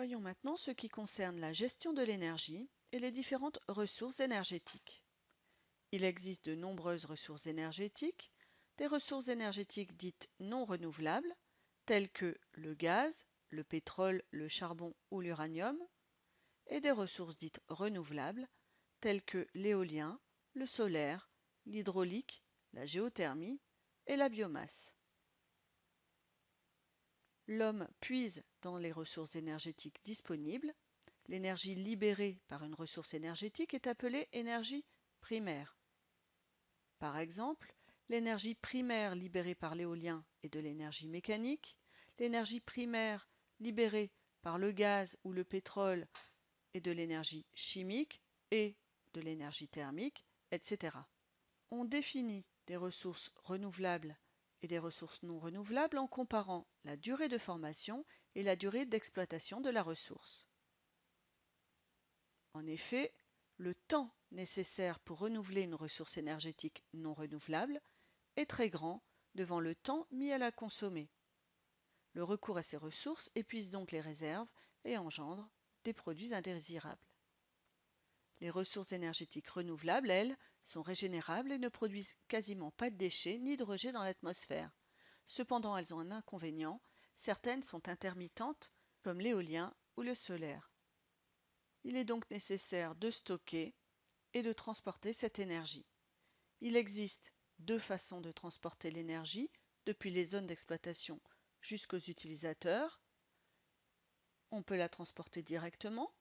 Voyons maintenant ce qui concerne la gestion de l'énergie et les différentes ressources énergétiques. Il existe de nombreuses ressources énergétiques, des ressources énergétiques dites non renouvelables, telles que le gaz, le pétrole, le charbon ou l'uranium, et des ressources dites renouvelables, telles que l'éolien, le solaire, l'hydraulique, la géothermie et la biomasse. L'homme puise dans les ressources énergétiques disponibles. L'énergie libérée par une ressource énergétique est appelée énergie primaire. Par exemple, l'énergie primaire libérée par l'éolien est de l'énergie mécanique, l'énergie primaire libérée par le gaz ou le pétrole est de l'énergie chimique et de l'énergie thermique, etc. On définit des ressources renouvelables et des ressources non renouvelables en comparant la durée de formation et la durée d'exploitation de la ressource. En effet, le temps nécessaire pour renouveler une ressource énergétique non renouvelable est très grand devant le temps mis à la consommer. Le recours à ces ressources épuise donc les réserves et engendre des produits indésirables. Les ressources énergétiques renouvelables, elles, sont régénérables et ne produisent quasiment pas de déchets ni de rejets dans l'atmosphère. Cependant, elles ont un inconvénient, certaines sont intermittentes, comme l'éolien ou le solaire. Il est donc nécessaire de stocker et de transporter cette énergie. Il existe deux façons de transporter l'énergie depuis les zones d'exploitation jusqu'aux utilisateurs. On peut la transporter directement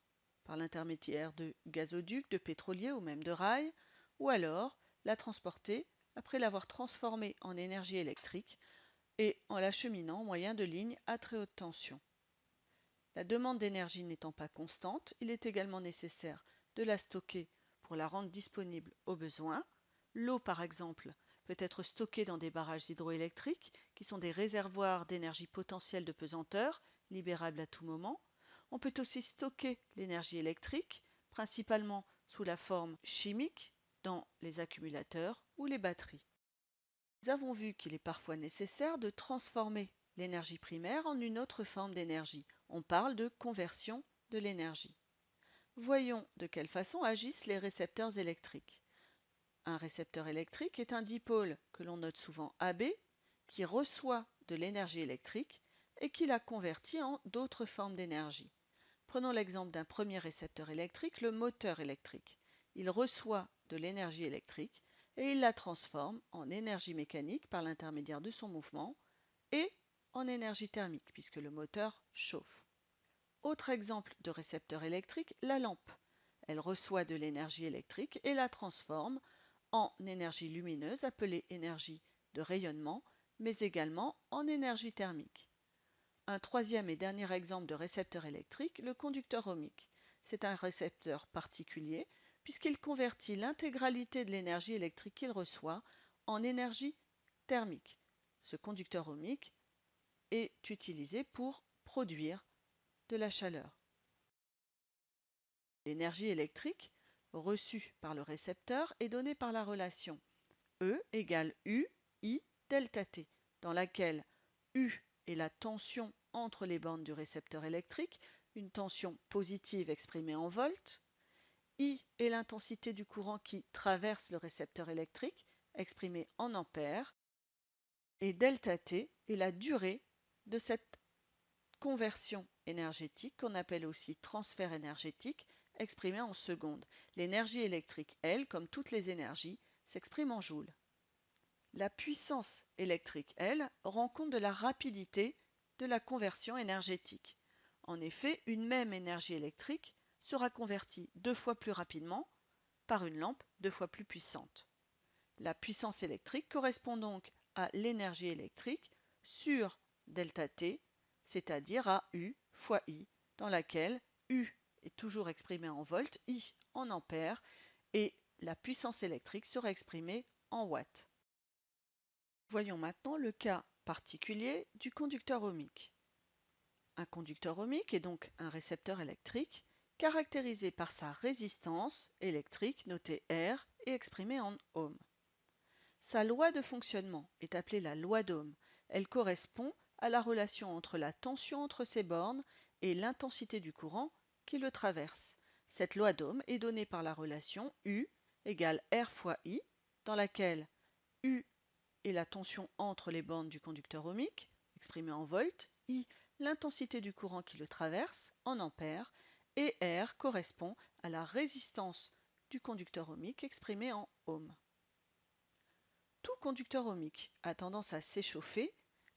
par l'intermédiaire de gazoducs, de pétroliers ou même de rails, ou alors la transporter après l'avoir transformée en énergie électrique et en l'acheminant au moyen de lignes à très haute tension. La demande d'énergie n'étant pas constante, il est également nécessaire de la stocker pour la rendre disponible au besoin. L'eau, par exemple, peut être stockée dans des barrages hydroélectriques, qui sont des réservoirs d'énergie potentielle de pesanteur, libérables à tout moment. On peut aussi stocker l'énergie électrique, principalement sous la forme chimique, dans les accumulateurs ou les batteries. Nous avons vu qu'il est parfois nécessaire de transformer l'énergie primaire en une autre forme d'énergie. On parle de conversion de l'énergie. Voyons de quelle façon agissent les récepteurs électriques. Un récepteur électrique est un dipôle que l'on note souvent AB, qui reçoit de l'énergie électrique et qui la convertit en d'autres formes d'énergie. Prenons l'exemple d'un premier récepteur électrique, le moteur électrique. Il reçoit de l'énergie électrique et il la transforme en énergie mécanique par l'intermédiaire de son mouvement et en énergie thermique puisque le moteur chauffe. Autre exemple de récepteur électrique, la lampe. Elle reçoit de l'énergie électrique et la transforme en énergie lumineuse appelée énergie de rayonnement, mais également en énergie thermique. Un troisième et dernier exemple de récepteur électrique, le conducteur ohmique. C'est un récepteur particulier puisqu'il convertit l'intégralité de l'énergie électrique qu'il reçoit en énergie thermique. Ce conducteur ohmique est utilisé pour produire de la chaleur. L'énergie électrique reçue par le récepteur est donnée par la relation E égale U I delta T, dans laquelle U est la tension entre les bornes du récepteur électrique, une tension positive exprimée en volts. I est l'intensité du courant qui traverse le récepteur électrique, exprimée en ampères. Et delta T est la durée de cette conversion énergétique qu'on appelle aussi transfert énergétique, exprimée en secondes. L'énergie électrique, elle, comme toutes les énergies, s'exprime en joules. La puissance électrique, elle, rend compte de la rapidité de la conversion énergétique. En effet, une même énergie électrique sera convertie 2 fois plus rapidement par une lampe 2 fois plus puissante. La puissance électrique correspond donc à l'énergie électrique sur delta T, c'est-à-dire à U fois I, dans laquelle U est toujours exprimé en volts, I en ampères, et la puissance électrique sera exprimée en watts. Voyons maintenant le cas particulier du conducteur ohmique. Un conducteur ohmique est donc un récepteur électrique caractérisé par sa résistance électrique notée R et exprimée en ohms. Sa loi de fonctionnement est appelée la loi d'Ohm. Elle correspond à la relation entre la tension entre ces bornes et l'intensité du courant qui le traverse. Cette loi d'Ohm est donnée par la relation U égale R fois I, dans laquelle U est la tension entre les bandes du conducteur ohmique, exprimée en volts, I l'intensité du courant qui le traverse, en ampères, et R correspond à la résistance du conducteur ohmique exprimée en ohms. Tout conducteur ohmique a tendance à s'échauffer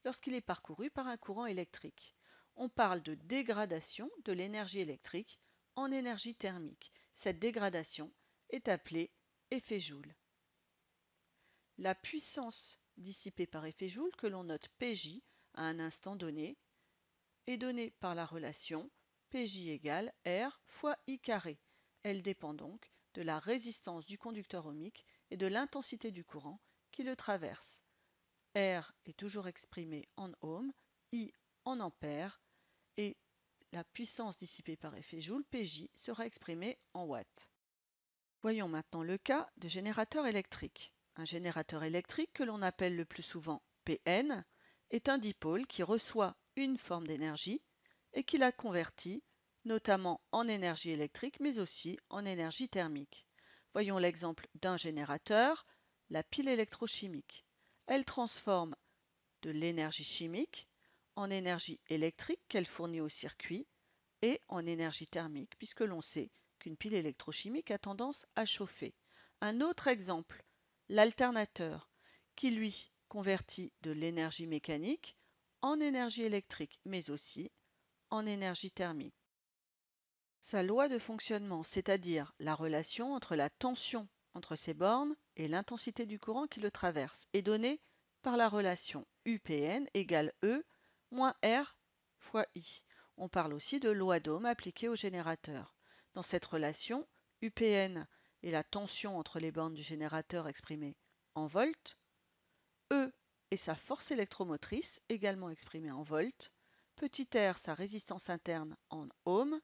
lorsqu'il est parcouru par un courant électrique. On parle de dégradation de l'énergie électrique en énergie thermique. Cette dégradation est appelée effet Joule. La puissance dissipée par effet Joule, que l'on note Pj à un instant donné, est donnée par la relation Pj égale R fois I carré. Elle dépend donc de la résistance du conducteur ohmique et de l'intensité du courant qui le traverse. R est toujours exprimé en ohms, I en ampères, et la puissance dissipée par effet Joule, Pj, sera exprimée en watts. Voyons maintenant le cas de générateur électrique. Un générateur électrique, que l'on appelle le plus souvent Pn, est un dipôle qui reçoit une forme d'énergie et qui la convertit notamment en énergie électrique mais aussi en énergie thermique. Voyons l'exemple d'un générateur, la pile électrochimique. Elle transforme de l'énergie chimique en énergie électrique qu'elle fournit au circuit et en énergie thermique puisque l'on sait qu'une pile électrochimique a tendance à chauffer. Un autre exemple, l'alternateur, qui lui convertit de l'énergie mécanique en énergie électrique, mais aussi en énergie thermique. Sa loi de fonctionnement, c'est-à-dire la relation entre la tension entre ces bornes et l'intensité du courant qui le traverse, est donnée par la relation UPN égale E moins R fois I. On parle aussi de loi d'Ohm appliquée au générateur. Dans cette relation, UPN est la tension entre les bornes du générateur exprimée en volts, E est sa force électromotrice, également exprimée en volts, petit r sa résistance interne en ohms,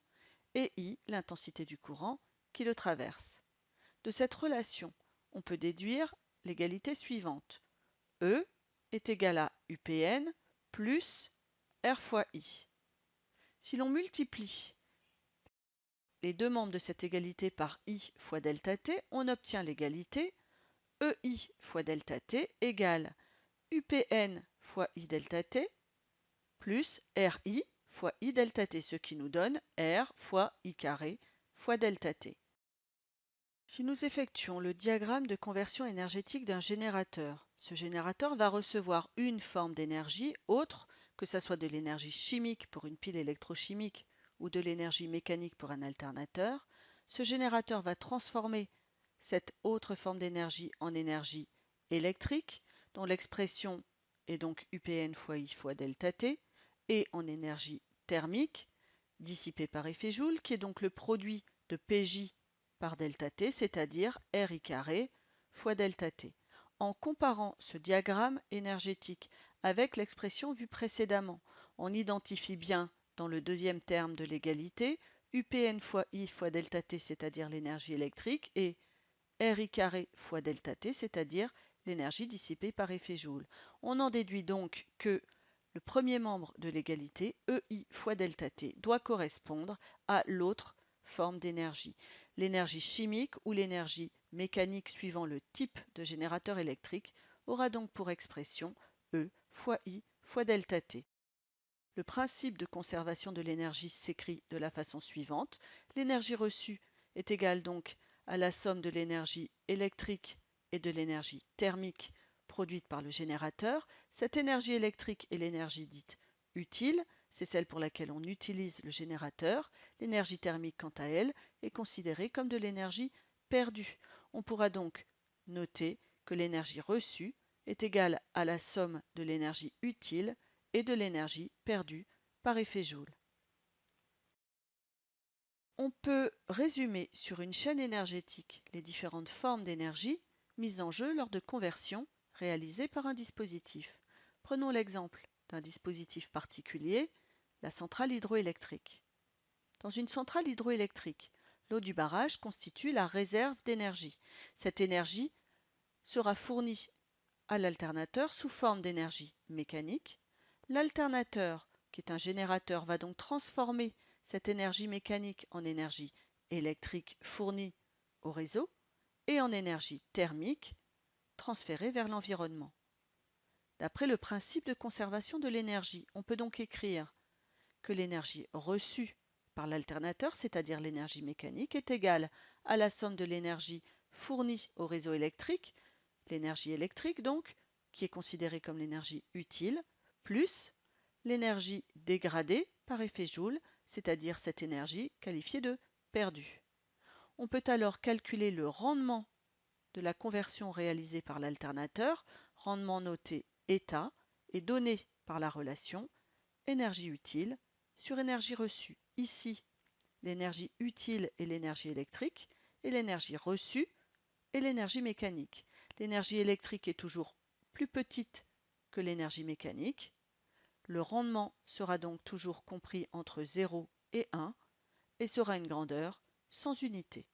et I l'intensité du courant qui le traverse. De cette relation, on peut déduire l'égalité suivante. E est égal à UPN plus R fois I. Si l'on multiplie les deux membres de cette égalité par I fois delta T, on obtient l'égalité EI fois delta T égale UPN fois I delta T plus RI fois I delta T, ce qui nous donne R fois I carré fois delta T. Si nous effectuons le diagramme de conversion énergétique d'un générateur, ce générateur va recevoir une forme d'énergie autre, que ce soit de l'énergie chimique pour une pile électrochimique ou de l'énergie mécanique pour un alternateur. Ce générateur va transformer cette autre forme d'énergie en énergie électrique, dont l'expression est donc UPN fois I fois delta T, et en énergie thermique, dissipée par effet Joule, qui est donc le produit de Pj par delta T, c'est-à-dire RI carré fois delta T. En comparant ce diagramme énergétique avec l'expression vue précédemment, on identifie bien dans le deuxième terme de l'égalité UPN fois I fois delta T, c'est-à-dire l'énergie électrique, et RI carré fois delta T, c'est-à-dire l'énergie dissipée par effet Joule. On en déduit donc que le premier membre de l'égalité, EI fois delta T, doit correspondre à l'autre forme d'énergie, l'énergie chimique ou l'énergie mécanique suivant le type de générateur électrique aura donc pour expression E fois I fois delta T. Le principe de conservation de l'énergie s'écrit de la façon suivante. L'énergie reçue est égale donc à la somme de l'énergie électrique et de l'énergie thermique produite par le générateur. Cette énergie électrique est l'énergie dite utile, c'est celle pour laquelle on utilise le générateur. L'énergie thermique, quant à elle, est considérée comme de l'énergie perdue. On pourra donc noter que l'énergie reçue est égale à la somme de l'énergie utile et de l'énergie perdue par effet Joule. On peut résumer sur une chaîne énergétique les différentes formes d'énergie mises en jeu lors de conversions réalisées par un dispositif. Prenons l'exemple d'un dispositif particulier, la centrale hydroélectrique. Dans une centrale hydroélectrique, l'eau du barrage constitue la réserve d'énergie. Cette énergie sera fournie à l'alternateur sous forme d'énergie mécanique. L'alternateur qui est un générateur, va donc transformer cette énergie mécanique en énergie électrique fournie au réseau et en énergie thermique transférée vers l'environnement. D'après le principe de conservation de l'énergie, on peut donc écrire que l'énergie reçue par l'alternateur, c'est-à-dire l'énergie mécanique, est égale à la somme de l'énergie fournie au réseau électrique, l'énergie électrique donc, qui est considérée comme l'énergie utile, plus l'énergie dégradée par effet Joule, c'est-à-dire cette énergie qualifiée de perdue. On peut alors calculer le rendement de la conversion réalisée par l'alternateur, rendement noté état, et donné par la relation énergie utile sur énergie reçue. Ici, l'énergie utile est l'énergie électrique et l'énergie reçue est l'énergie mécanique. L'énergie électrique est toujours plus petite que l'énergie mécanique. Le rendement sera donc toujours compris entre 0 et 1 et sera une grandeur sans unité.